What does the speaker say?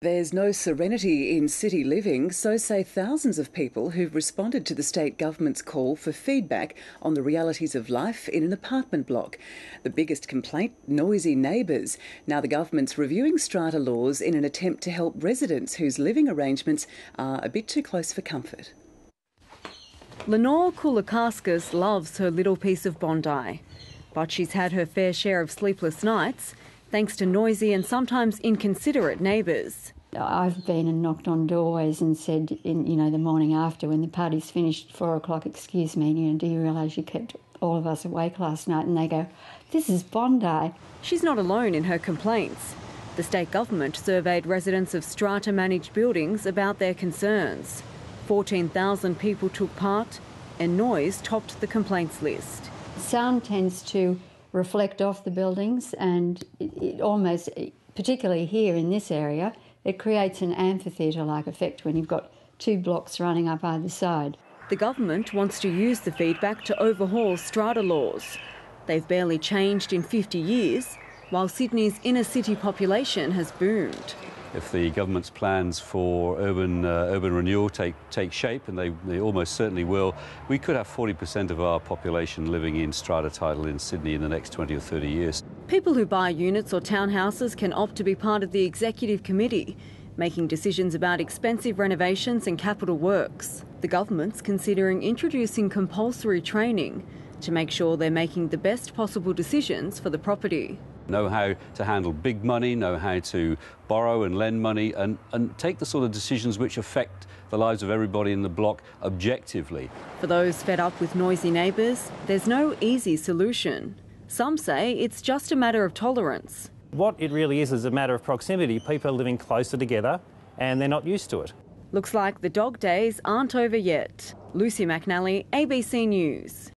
There's no serenity in city living, so say thousands of people who've responded to the state government's call for feedback on the realities of life in an apartment block. The biggest complaint, noisy neighbours. Now the government's reviewing strata laws in an attempt to help residents whose living arrangements are a bit too close for comfort. Lenore Koulakaskas loves her little piece of Bondi, but she's had her fair share of sleepless nights thanks to noisy and sometimes inconsiderate neighbours. I've been and knocked on doorways and said, the morning after when the party's finished, 4 o'clock, excuse me, do you realise you kept all of us awake last night? And they go, this is Bondi. She's not alone in her complaints. The state government surveyed residents of strata-managed buildings about their concerns. 14,000 people took part and noise topped the complaints list. Sound tends to reflect off the buildings and it almost, particularly here in this area, it creates an amphitheatre-like effect when you've got two blocks running up either side. The government wants to use the feedback to overhaul strata laws. They've barely changed in 50 years, while Sydney's inner city population has boomed. If the government's plans for urban renewal take shape, and they almost certainly will, we could have 40% of our population living in strata title in Sydney in the next 20 or 30 years. People who buy units or townhouses can opt to be part of the executive committee, making decisions about expensive renovations and capital works. The government's considering introducing compulsory training to make sure they're making the best possible decisions for the property. Know how to handle big money, know how to borrow and lend money and take the sort of decisions which affect the lives of everybody in the block objectively. For those fed up with noisy neighbours, there's no easy solution. Some say it's just a matter of tolerance. What it really is a matter of proximity. People are living closer together and they're not used to it. Looks like the dog days aren't over yet. Lucy McNally, ABC News.